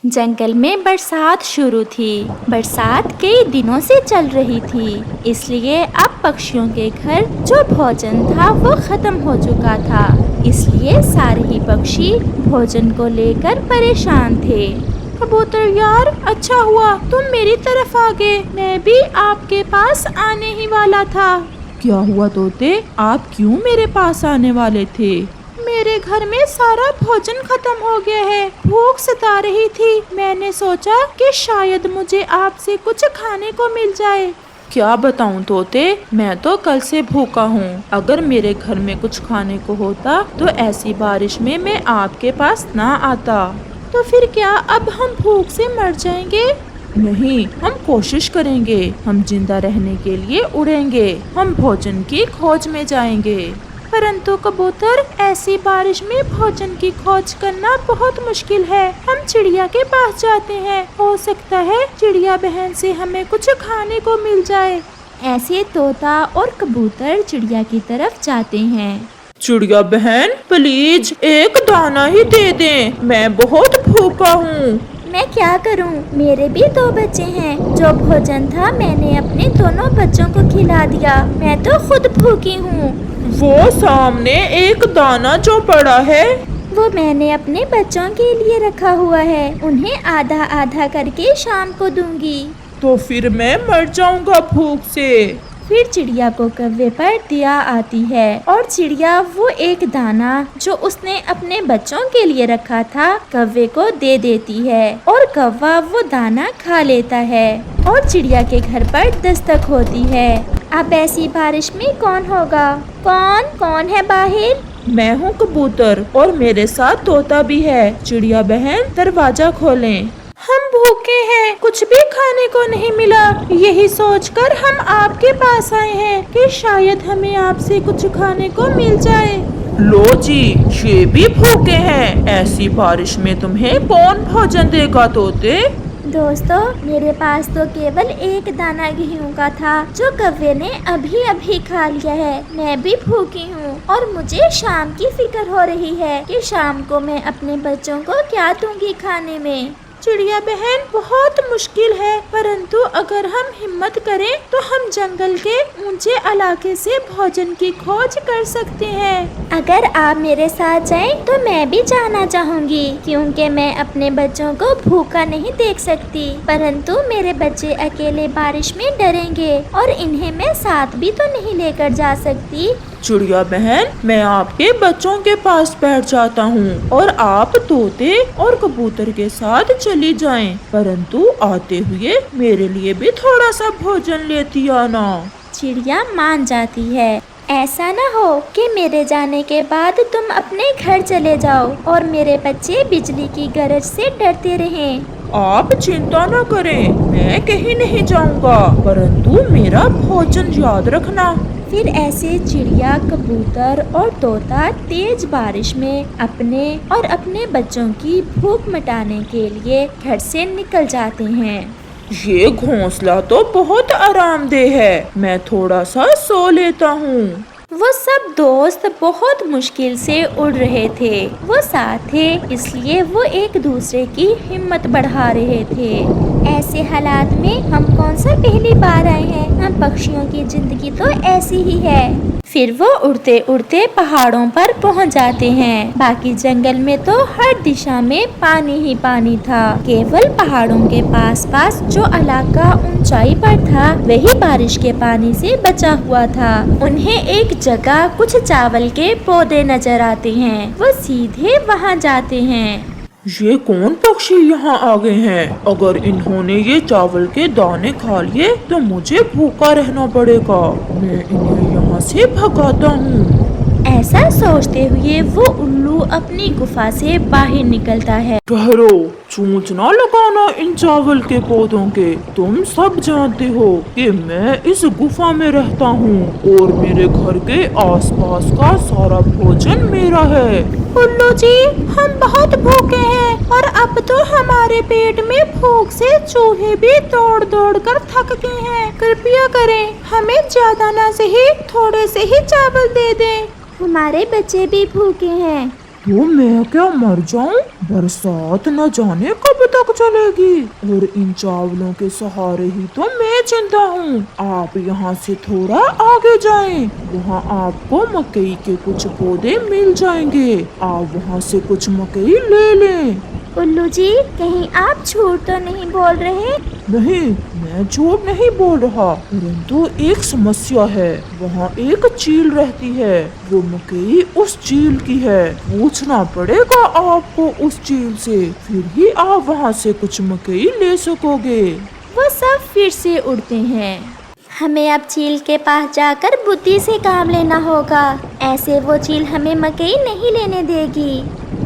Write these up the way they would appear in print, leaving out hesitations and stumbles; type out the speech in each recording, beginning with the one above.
जंगल में बरसात शुरू थी। बरसात कई दिनों से चल रही थी, इसलिए अब पक्षियों के घर जो भोजन था वो खत्म हो चुका था। इसलिए सारे ही पक्षी भोजन को लेकर परेशान थे। कबूतर यार, अच्छा हुआ तुम मेरी तरफ आ गए, मैं भी आपके पास आने ही वाला था। क्या हुआ तोते, आप क्यों मेरे पास आने वाले थे? मेरे घर में सारा भोजन खत्म हो गया है, भूख सता रही थी। मैंने सोचा कि शायद मुझे आपसे कुछ खाने को मिल जाए। क्या बताऊं तोते, मैं तो कल से भूखा हूँ। अगर मेरे घर में कुछ खाने को होता तो ऐसी बारिश में मैं आपके पास ना आता। तो फिर क्या अब हम भूख से मर जाएंगे? नहीं, हम कोशिश करेंगे। हम जिंदा रहने के लिए उड़ेंगे। हम भोजन की खोज में जाएंगे। परंतु कबूतर, ऐसी बारिश में भोजन की खोज करना बहुत मुश्किल है। हम चिड़िया के पास जाते हैं, हो सकता है चिड़िया बहन से हमें कुछ खाने को मिल जाए। ऐसे तोता और कबूतर चिड़िया की तरफ जाते हैं। चिड़िया बहन, प्लीज एक दाना ही दे दें, मैं बहुत भूखा हूँ। मैं क्या करूं? मेरे भी 2 बच्चे हैं। जो भोजन था मैंने अपने दोनों बच्चों को खिला दिया। मैं तो खुद भूखी हूँ। वो सामने एक दाना जो पड़ा है, वो मैंने अपने बच्चों के लिए रखा हुआ है। उन्हें आधा आधा करके शाम को दूंगी। तो फिर मैं मर जाऊंगा भूख से। फिर चिड़िया को कौवे पर दया आती है और चिड़िया वो एक दाना जो उसने अपने बच्चों के लिए रखा था कौवे को दे देती है और कौवा वो दाना खा लेता है और चिड़िया के घर पर दस्तक होती है। अब ऐसी बारिश में कौन होगा? कौन है बाहर? मैं हूँ कबूतर और मेरे साथ तोता भी है। चिड़िया बहन, दरवाजा खोलें। हम भूखे हैं, कुछ भी खाने को नहीं मिला। यही सोचकर हम आपके पास आए हैं कि शायद हमें आपसे कुछ खाने को मिल जाए। लो जी, ये भी भूखे हैं। ऐसी बारिश में तुम्हें कौन भोजन देगा तोते? दोस्तों, मेरे पास तो केवल एक दाना गेहूं का था जो कौवे ने अभी अभी खा लिया है। मैं भी भूखी हूँ और मुझे शाम की फिक्र हो रही है कि शाम को मैं अपने बच्चों को क्या दूंगी खाने में। चिड़िया बहन, बहुत मुश्किल है, परंतु अगर हम हिम्मत करें तो हम जंगल के ऊंचे इलाके से भोजन की खोज कर सकते हैं। अगर आप मेरे साथ जाएं तो मैं भी जाना चाहूंगी, क्योंकि मैं अपने बच्चों को भूखा नहीं देख सकती। परंतु मेरे बच्चे अकेले बारिश में डरेंगे और इन्हें मैं साथ भी तो नहीं लेकर जा सकती। चिड़िया बहन, मैं आपके बच्चों के पास बैठ जाता हूँ और आप तोते और कबूतर के साथ चली जाएं। परंतु आते हुए मेरे लिए भी थोड़ा सा भोजन लेती आना। चिड़िया मान जाती है। ऐसा न हो कि मेरे जाने के बाद तुम अपने घर चले जाओ और मेरे बच्चे बिजली की गरज से डरते रहें। आप चिंता न करें, मैं कहीं नहीं जाऊंगा, परंतु मेरा भोजन याद रखना। फिर ऐसे चिड़िया, कबूतर और तोता तेज बारिश में अपने और अपने बच्चों की भूख मिटाने के लिए घर से निकल जाते हैं। ये घोंसला तो बहुत आरामदेह है, मैं थोड़ा सा सो लेता हूँ। वो सब दोस्त बहुत मुश्किल से उड़ रहे थे। वो साथ थे, इसलिए वो एक दूसरे की हिम्मत बढ़ा रहे थे। ऐसे हालात में हम कौन सा पहली बार आए हैं? हम पक्षियों की जिंदगी तो ऐसी ही है। फिर वो उड़ते उड़ते पहाड़ों पर पहुंच जाते हैं। बाकी जंगल में तो हर दिशा में पानी ही पानी था। केवल पहाड़ों के पास पास जो इलाका ऊंचाई पर था वही बारिश के पानी से बचा हुआ था। उन्हें एक जगह कुछ चावल के पौधे नजर आते हैं। वो सीधे वहां जाते हैं। ये कौन पक्षी यहाँ आ गए हैं? अगर इन्होंने ये चावल के दाने खा लिए तो मुझे भूखा रहना पड़ेगा। मैं इन्हें यहाँ से भगाता हूँ। ऐसा सोचते हुए वो उल्लू अपनी गुफा से बाहर निकलता है। ठहरो, चोंच ना लगाना इन चावल के पौधों के। तुम सब जानते हो कि मैं इस गुफा में रहता हूँ और मेरे घर के आसपास का सारा भोजन मेरा है। उल्लू जी, हम बहुत भूखे हैं और अब तो हमारे पेट में भूख से चूहे भी दौड़ दौड़ कर थक गए हैं। कृपया करें, हमें ज्यादा ना सही थोड़े से ही चावल दे दें। हमारे बच्चे भी भूखे हैं। तो मैं क्या मर जाऊं? बरसात न जाने कब तक चलेगी और इन चावलों के सहारे ही तो मैं जिंदा हूँ। आप यहाँ से थोड़ा आगे जाएं, वहाँ आपको मकई के कुछ पौधे मिल जाएंगे। आप वहाँ से कुछ मकई ले लें। उल्लू जी, कहीं आप झूठ तो नहीं बोल रहे? नहीं, मैं झूठ नहीं बोल रहा, परंतु एक समस्या है। वहाँ एक चील रहती है, वो मकई उस चील की है। पूछना पड़ेगा आपको उस चील से, फिर ही आप वहाँ से कुछ मकई ले सकोगे। वो सब फिर से उड़ते हैं। हमें अब चील के पास जाकर बुद्धि से काम लेना होगा, ऐसे वो चील हमें मकई नहीं लेने देगी।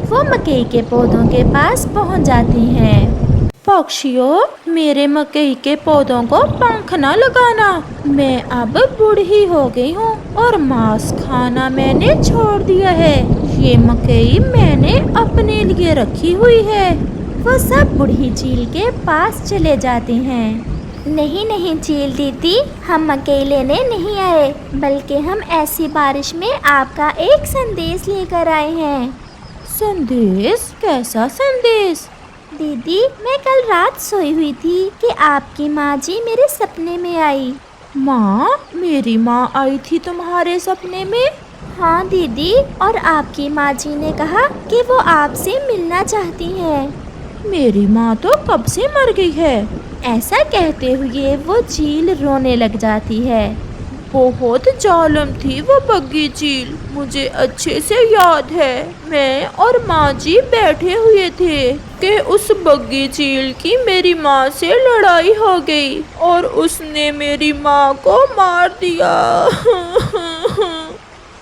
वो मकई के पौधों के पास पहुंच जाती हैं। पक्षियों, मेरे मकई के पौधों को पंख न लगाना। मैं अब बूढ़ी हो गई हूँ और मांस खाना मैंने छोड़ दिया है। ये मकई मैंने अपने लिए रखी हुई है। वो सब बूढ़ी चील के पास चले जाते हैं। नहीं नहीं चील दीदी, हम मकई लेने नहीं आए, बल्कि हम ऐसी बारिश में आपका एक संदेश लेकर आए हैं। संदेश? कैसा संदेश? दीदी, मैं कल रात सोई हुई थी कि आपकी माँ जी मेरे सपने में आई। माँ? मेरी माँ आई थी तुम्हारे सपने में? हाँ दीदी, और आपकी माँ जी ने कहा कि वो आपसे मिलना चाहती हैं। मेरी माँ तो कब से मर गई है। ऐसा कहते हुए वो चील रोने लग जाती है। बहुत जालिम थी वो बग्गी चील, मुझे अच्छे से याद है। मैं और माँ जी बैठे हुए थे कि उस बग्गी चील की मेरी माँ से लड़ाई हो गई और उसने मेरी माँ को मार दिया।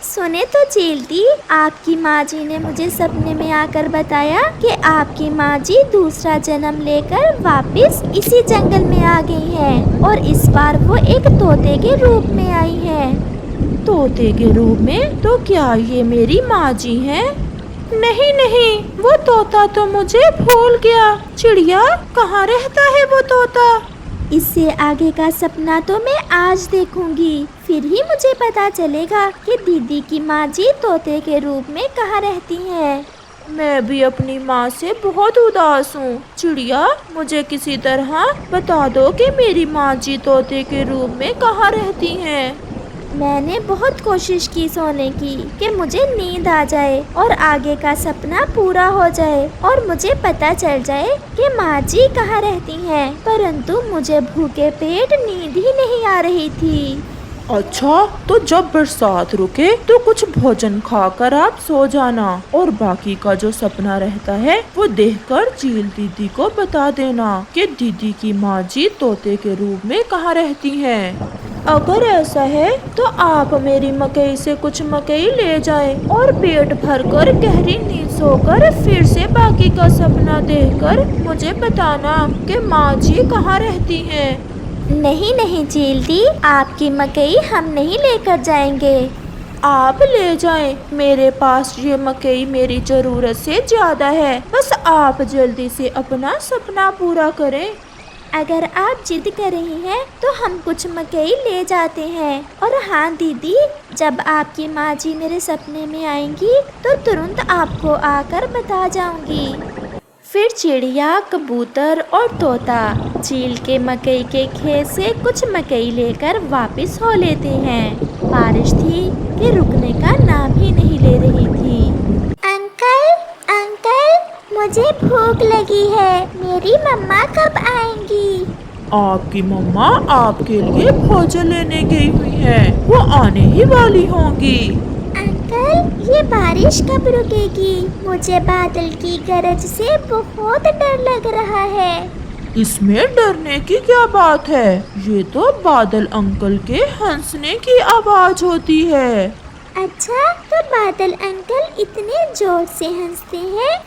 सुने तो चील दी, आपकी माँ जी ने मुझे सपने में आकर बताया कि आपकी माँ जी दूसरा जन्म लेकर वापस इसी जंगल में आ गई हैं और इस बार वो एक तोते के रूप में आई हैं। तोते के रूप में? तो क्या ये मेरी माँ जी हैं? नहीं नहीं, वो तोता तो मुझे भूल गया। चिड़िया, कहाँ रहता है वो तोता? इससे आगे का सपना तो मैं आज देखूंगी, फिर ही मुझे पता चलेगा कि दीदी की माँ जी तोते के रूप में कहाँ रहती हैं। मैं भी अपनी माँ से बहुत उदास हूँ। चिड़िया, मुझे किसी तरह बता दो कि मेरी माँ जी तोते के रूप में कहाँ रहती हैं। मैंने बहुत कोशिश की सोने की कि मुझे नींद आ जाए और आगे का सपना पूरा हो जाए और मुझे पता चल जाए कि माँ जी कहाँ रहती हैं, परंतु मुझे भूखे पेट नींद ही नहीं आ रही थी। अच्छा, तो जब बरसात रुके तो कुछ भोजन खाकर आप सो जाना और बाकी का जो सपना रहता है वो देखकर चील दीदी को बता देना कि दीदी की माँ जी तोते के रूप में कहाँ रहती हैं। अगर ऐसा है तो आप मेरी मकई से कुछ मकई ले जाएं और पेट भरकर गहरी नींद सोकर फिर से बाकी का सपना देखकर मुझे बताना कि माँ जी कहाँ रहती हैं। नहीं नहीं चील दी, आपकी मकई हम नहीं लेकर जाएंगे। आप ले जाएं, मेरे पास ये मकई मेरी जरूरत से ज्यादा है। बस आप जल्दी से अपना सपना पूरा करें। अगर आप जिद कर रही हैं तो हम कुछ मकई ले जाते हैं। और हाँ दीदी, जब आपकी माँ जी मेरे सपने में आएंगी तो तुरंत आपको आकर बता जाऊंगी। फिर चिड़िया, कबूतर और तोता चील के मकई के खेत से कुछ मकई लेकर वापस हो लेते हैं। बारिश थी कि रुकने का नाम ही नहीं ले रही थी। अंकल, अंकल, मुझे भूख लगी है, मेरी मम्मा कब आएंगी? आपकी मम्मा आपके लिए भोजन लेने गई हुई है, वो आने ही वाली होंगी। अंकल, ये बारिश कब रुकेगी? मुझे बादल की गरज से बहुत डर लग रहा है। इसमें डरने की क्या बात है? ये तो बादल अंकल के हंसने की आवाज होती है। अच्छा, तो बादल अंकल इतने जोर से हंसते हैं?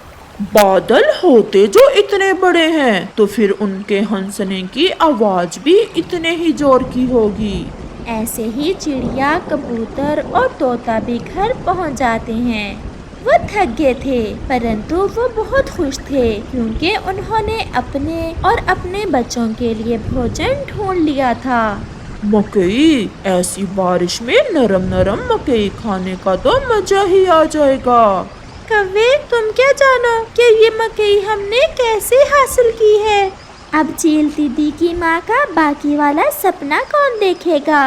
बादल होते जो इतने बड़े हैं तो फिर उनके हंसने की आवाज भी इतने ही जोर की होगी। ऐसे ही चिड़िया, कबूतर और तोता भी घर पहुंच जाते हैं। वो थक गए थे, परंतु वो बहुत खुश थे क्योंकि उन्होंने अपने और अपने बच्चों के लिए भोजन ढूंढ लिया था। मकई, ऐसी बारिश में नरम नरम मकई खाने का तो मजा ही आ जाएगा। कव्वे, तुम क्या जानो कि ये मकई हमने कैसे हासिल की है। अब चील दीदी की माँ का बाकी वाला सपना कौन देखेगा।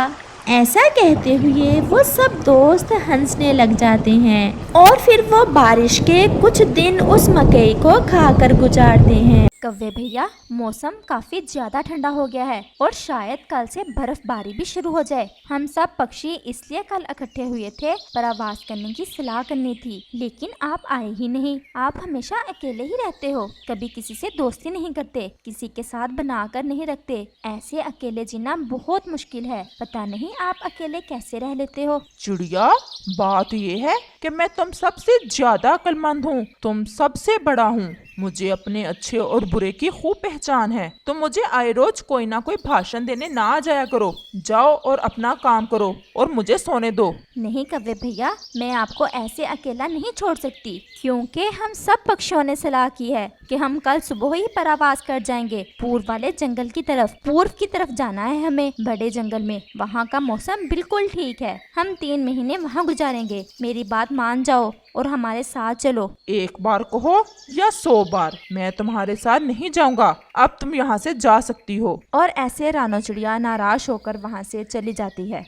ऐसा कहते हुए वो सब दोस्त हंसने लग जाते हैं और फिर वो बारिश के कुछ दिन उस मकई को खाकर गुजारते हैं। कव्वे भैया, मौसम काफी ज्यादा ठंडा हो गया है और शायद कल से बर्फबारी भी शुरू हो जाए। हम सब पक्षी इसलिए कल इकट्ठे हुए थे, प्रवास करने की सलाह करनी थी, लेकिन आप आए ही नहीं। आप हमेशा अकेले ही रहते हो, कभी किसी से दोस्ती नहीं करते, किसी के साथ बनाकर नहीं रखते। ऐसे अकेले जीना बहुत मुश्किल है। पता नहीं आप अकेले कैसे रह लेते हो। चिड़िया, बात ये है कि मैं तुम सबसे ज्यादा अक्लमंद हूँ, तुम सबसे बड़ा हूँ। मुझे अपने अच्छे और बुरे की खूब पहचान है। तुम मुझे आए रोज कोई ना कोई भाषण देने ना आ जाया करो। जाओ और अपना काम करो और मुझे सोने दो। नहीं कव्वे भैया, मैं आपको ऐसे अकेला नहीं छोड़ सकती, क्योंकि हम सब पक्षियों ने सलाह की है कि हम कल सुबह ही परावास कर जाएंगे पूर्व वाले जंगल की तरफ। पूर्व की तरफ जाना है हमें, बड़े जंगल में। वहाँ का मौसम बिल्कुल ठीक है। हम 3 महीने वहाँ गुजारेंगे। मेरी बात मान जाओ और हमारे साथ चलो। एक बार कहो या 100 बार, मैं तुम्हारे साथ नहीं जाऊंगा। अब तुम यहाँ से जा सकती हो। और ऐसे रानो चिड़िया नाराज होकर वहाँ से चली जाती है।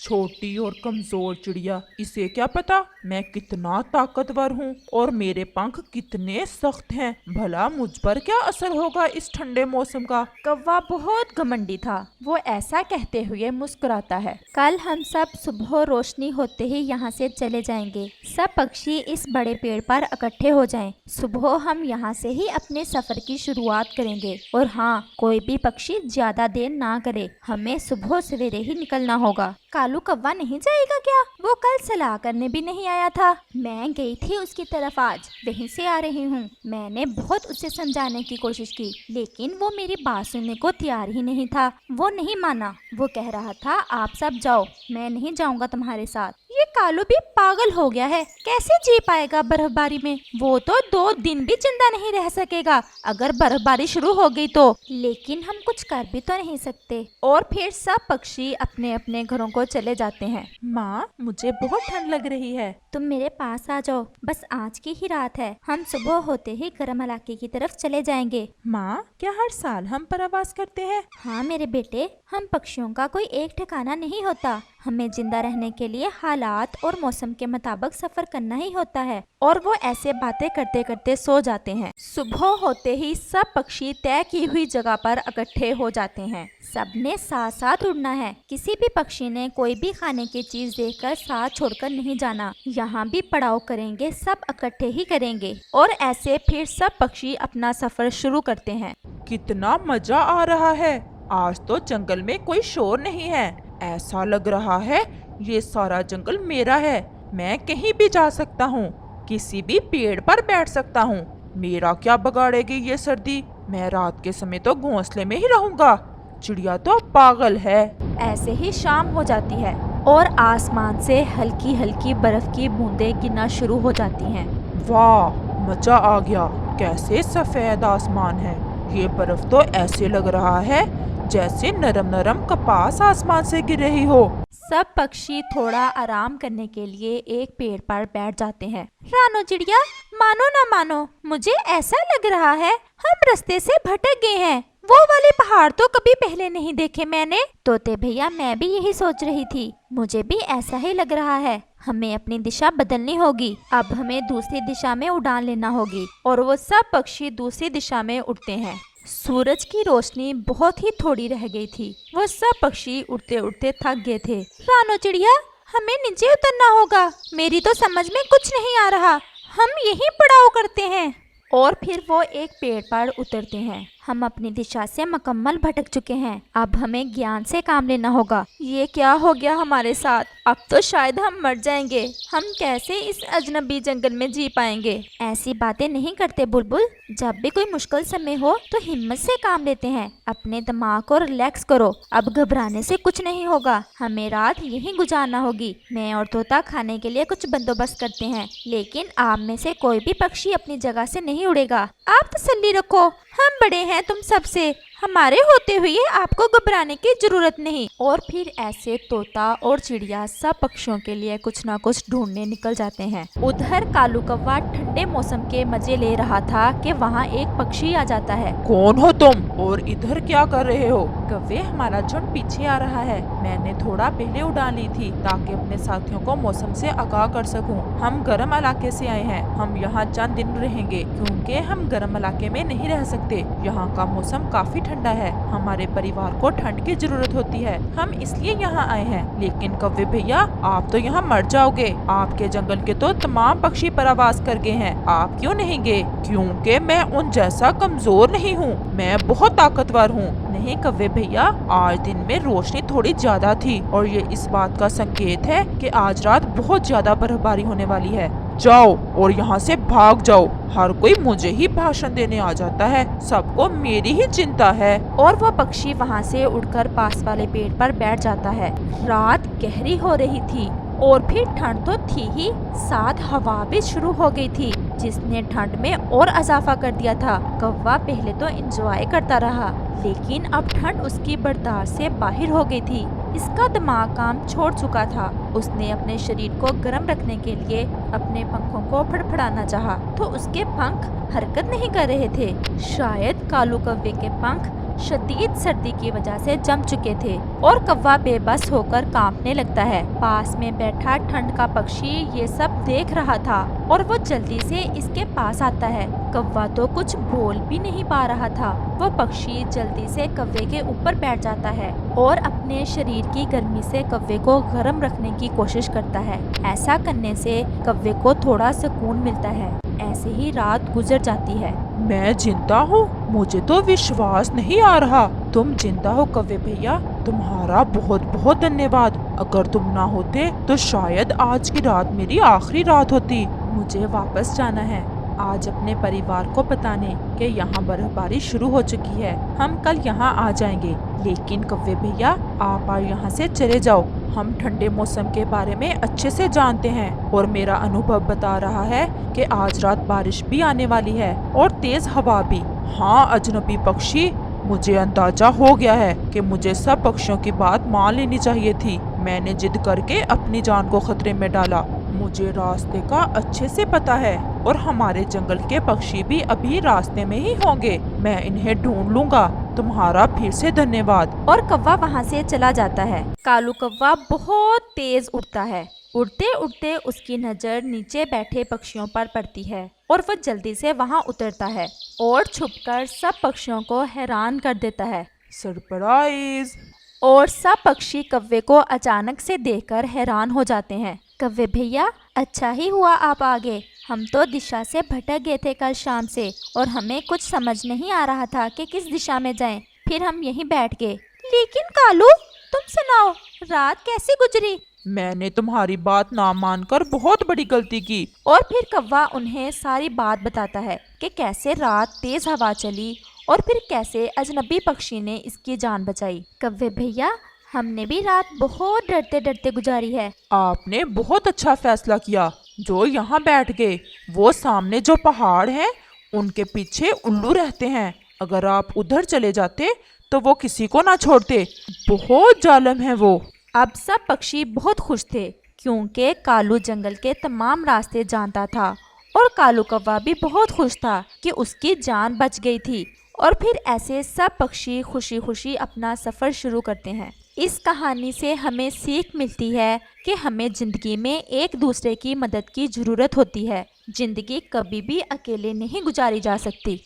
छोटी और कमजोर चिड़िया, इसे क्या पता मैं कितना ताकतवर हूँ और मेरे पंख कितने सख्त हैं। भला मुझ पर क्या असर होगा इस ठंडे मौसम का। कौवा बहुत घमंडी था। वो ऐसा कहते हुए मुस्कुराता है। कल हम सब सुबह रोशनी होते ही यहाँ से चले जाएंगे। सब पक्षी इस बड़े पेड़ पर इकट्ठे हो जाएं। सुबह हम यहाँ से ही अपने सफर की शुरुआत करेंगे। और हाँ, कोई भी पक्षी ज्यादा देर ना करे, हमें सुबह सवेरे ही निकलना होगा। कालू कौवा नहीं जाएगा क्या? वो कल सलाह करने भी नहीं आया था। मैं गई थी उसकी तरफ, आज वहीं से आ रही हूँ। मैंने बहुत उसे समझाने की कोशिश की, लेकिन वो मेरी बात सुनने को तैयार ही नहीं था। वो नहीं माना। वो कह रहा था आप सब जाओ, मैं नहीं जाऊंगा तुम्हारे साथ। ये कालू भी पागल हो गया है। कैसे जी पाएगा बर्फबारी में? वो तो 2 दिन भी जिंदा नहीं रह सकेगा अगर बर्फबारी शुरू हो गई तो। लेकिन हम कुछ कर भी तो नहीं सकते। और फिर सब पक्षी अपने अपने घरों को चले जाते हैं। माँ, मुझे बहुत ठंड लग रही है। तुम मेरे पास आ जाओ, बस आज की ही रात है। हम सुबह होते ही गर्म इलाके की तरफ चले जाएंगे। माँ, क्या हर साल हम प्रवास करते हैं? हाँ मेरे बेटे, हम पक्षियों का कोई एक ठिकाना नहीं होता। हमें जिंदा रहने के लिए हालात और मौसम के मुताबिक सफर करना ही होता है। और वो ऐसे बातें करते करते सो जाते हैं। सुबह होते ही सब पक्षी तय की हुई जगह पर इकट्ठे हो जाते हैं। सबने साथ साथ उड़ना है। किसी भी पक्षी ने कोई भी खाने की चीज देखकर साथ छोड़कर नहीं जाना। यहाँ भी पड़ाव करेंगे, सब इकट्ठे ही करेंगे। और ऐसे फिर सब पक्षी अपना सफर शुरू करते हैं। कितना मजा आ रहा है। आज तो जंगल में कोई शोर नहीं है। ऐसा लग रहा है ये सारा जंगल मेरा है। मैं कहीं भी जा सकता हूँ, किसी भी पेड़ पर बैठ सकता हूँ। मेरा क्या बगाड़ेगी ये सर्दी। मैं रात के समय तो घोंसले में ही रहूंगा। चिड़िया तो पागल है। ऐसे ही शाम हो जाती है और आसमान से हल्की हल्की बर्फ की बूंदें गिरना शुरू हो जाती हैं। वाह, मजा आ गया। कैसे सफेद आसमान है। ये बर्फ तो ऐसे लग रहा है जैसे नरम नरम कपास आसमान से गिर रही हो। सब पक्षी थोड़ा आराम करने के लिए एक पेड़ पर बैठ जाते हैं। रानो चिड़िया, मानो ना मानो, मुझे ऐसा लग रहा है हम रास्ते से भटक गए हैं। वो वाले पहाड़ तो कभी पहले नहीं देखे मैंने। तोते भैया, मैं भी यही सोच रही थी। मुझे भी ऐसा ही लग रहा है। हमें अपनी दिशा बदलनी होगी। अब हमें दूसरी दिशा में उड़ान लेना होगी। और वो सब पक्षी दूसरी दिशा में उड़ते हैं। सूरज की रोशनी बहुत ही थोड़ी रह गई थी। वो सब पक्षी उड़ते उड़ते थक गए थे। रानो चिड़िया, हमें नीचे उतरना होगा। मेरी तो समझ में कुछ नहीं आ रहा। हम यहीं पड़ाव करते हैं। और फिर वो एक पेड़ पर उतरते हैं। हम अपनी दिशा से मुकम्मल भटक चुके हैं। अब हमें ज्ञान से काम लेना होगा। ये क्या हो गया हमारे साथ? अब तो शायद हम मर जाएंगे। हम कैसे इस अजनबी जंगल में जी पाएंगे? ऐसी बातें नहीं करते बुलबुल। जब भी कोई मुश्किल समय हो तो हिम्मत से काम लेते हैं। अपने दिमाग को रिलैक्स करो। अब घबराने से कुछ नहीं होगा। हमें रात यहीं गुजारना होगी। मैं और तोता खाने के लिए कुछ बंदोबस्त करते हैं, लेकिन आप में से कोई भी पक्षी अपनी जगह से नहीं उड़ेगा। आप तसल्ली रखो, हम बड़े हैं तुम सबसे। हमारे होते हुए आपको घबराने की जरूरत नहीं। और फिर ऐसे तोता और चिड़िया सब पक्षियों के लिए कुछ ना कुछ ढूंढने निकल जाते हैं। उधर कालू कौवा ठंडे मौसम के मजे ले रहा था कि वहाँ एक पक्षी आ जाता है। कौन हो तुम और इधर क्या कर रहे हो? कौवे, हमारा झुंड पीछे आ रहा है। मैंने थोड़ा पहले उड़ान ली थी ताकि अपने साथियों को मौसम से आगाह कर सकूं। हम गर्म इलाके से आए हैं। हम यहाँ चंद दिन रहेंगे क्योंकि हम गर्म इलाके में नहीं रह सकते। यहाँ का मौसम काफी ठंडा है। हमारे परिवार को ठंड की जरूरत होती है। हम इसलिए यहाँ आए हैं। लेकिन कौवे भैया, आप तो यहाँ मर जाओगे। आपके जंगल के तो तमाम पक्षी परावास कर गए हैं। आप क्यों नहीं गए? क्योंकि मैं उन जैसा कमजोर नहीं हूँ, मैं बहुत ताकतवर हूँ। नहीं कौवे भैया, आज दिन में रोशनी थोड़ी ज्यादा थी और ये इस बात का संकेत है कि आज रात बहुत ज्यादा बर्फबारी होने वाली है। जाओ और यहाँ से भाग जाओ। हर कोई मुझे ही भाषण देने आ जाता है। सबको मेरी ही चिंता है। और वह पक्षी वहाँ से उड़कर पास वाले पेड़ पर बैठ जाता है। रात गहरी हो रही थी और फिर ठंड तो थी ही, साथ हवा भी शुरू हो गई थी जिसने ठंड में और इजाफा कर दिया था। कौवा पहले तो एंजॉय करता रहा, लेकिन अब ठंड उसकी बर्दाश्त से बाहर हो गई थी। इसका दिमाग काम छोड़ चुका था। उसने अपने शरीर को गर्म रखने के लिए अपने पंखों को फड़फड़ाना चाहा, तो उसके पंख हरकत नहीं कर रहे थे। शायद कालू कौवे के पंख शदीद सर्दी की वजह से जम चुके थे और कौवा बेबस होकर कांपने लगता है। पास में बैठा ठंड का पक्षी ये सब देख रहा था और वो जल्दी से इसके पास आता है। कौवा तो कुछ बोल भी नहीं पा रहा था। वो पक्षी जल्दी से कौवे के ऊपर बैठ जाता है और अपने शरीर की गर्मी से कौवे को गर्म रखने की कोशिश करता है। ऐसा करने से कौवे को थोड़ा सुकून मिलता है। ऐसे ही रात गुजर जाती है। मैं जिंदा हूँ? मुझे तो विश्वास नहीं आ रहा। तुम जिंदा हो कौवे भैया, तुम्हारा बहुत बहुत धन्यवाद। अगर तुम ना होते तो शायद आज की रात मेरी आखिरी रात होती। मुझे वापस जाना है आज अपने परिवार को बताने कि यहाँ बर्फबारी शुरू हो चुकी है। हम कल यहाँ आ जाएंगे। लेकिन कौवे भैया, आप यहाँ से चले जाओ। हम ठंडे मौसम के बारे में अच्छे से जानते हैं और मेरा अनुभव बता रहा है कि आज रात बारिश भी आने वाली है और तेज हवा भी। हाँ अजनबी पक्षी, मुझे अंदाजा हो गया है कि मुझे सब पक्षियों की बात मान लेनी चाहिए थी। मैंने जिद करके अपनी जान को खतरे में डाला। मुझे रास्ते का अच्छे से पता है और हमारे जंगल के पक्षी भी अभी रास्ते में ही होंगे। मैं इन्हें ढूंढ लूंगा। तुम्हारा फिर से धन्यवाद। और कौवा वहाँ से चला जाता है। कालू कौवा बहुत तेज उड़ता है। उड़ते उड़ते उसकी नजर नीचे बैठे पक्षियों पर पड़ती है और वह जल्दी से वहाँ उतरता है और छुपकर सब पक्षियों को हैरान कर देता है। सरप्राइज! और सब पक्षी कौवे को अचानक से देखकर हैरान हो जाते हैं। कौवे भैया, अच्छा ही हुआ आप आ गए। हम तो दिशा से भटक गए थे कल शाम से और हमें कुछ समझ नहीं आ रहा था कि किस दिशा में जाएं। फिर हम यहीं बैठ गए। लेकिन कालू, तुम सुनाओ, रात कैसी गुजरी? मैंने तुम्हारी बात ना मानकर बहुत बड़ी गलती की। और फिर कौवा उन्हें सारी बात बताता है कि कैसे रात तेज हवा चली और फिर कैसे अजनबी पक्षी ने इसकी जान बचाई। कौवे भैया, हमने भी रात बहुत डरते डरते गुजारी है। आपने बहुत अच्छा फैसला किया जो यहाँ बैठ गए। वो सामने जो पहाड़ हैं उनके पीछे उल्लू रहते हैं। अगर आप उधर चले जाते तो वो किसी को ना छोड़ते। बहुत जालिम है वो। अब सब पक्षी बहुत खुश थे क्योंकि कालू जंगल के तमाम रास्ते जानता था और कालू कौवा भी बहुत खुश था कि उसकी जान बच गई थी। और फिर ऐसे सब पक्षी खुशी खुशी अपना सफर शुरू करते हैं। इस कहानी से हमें सीख मिलती है कि हमें जिंदगी में एक दूसरे की मदद की जरूरत होती है। जिंदगी कभी भी अकेले नहीं गुजारी जा सकती।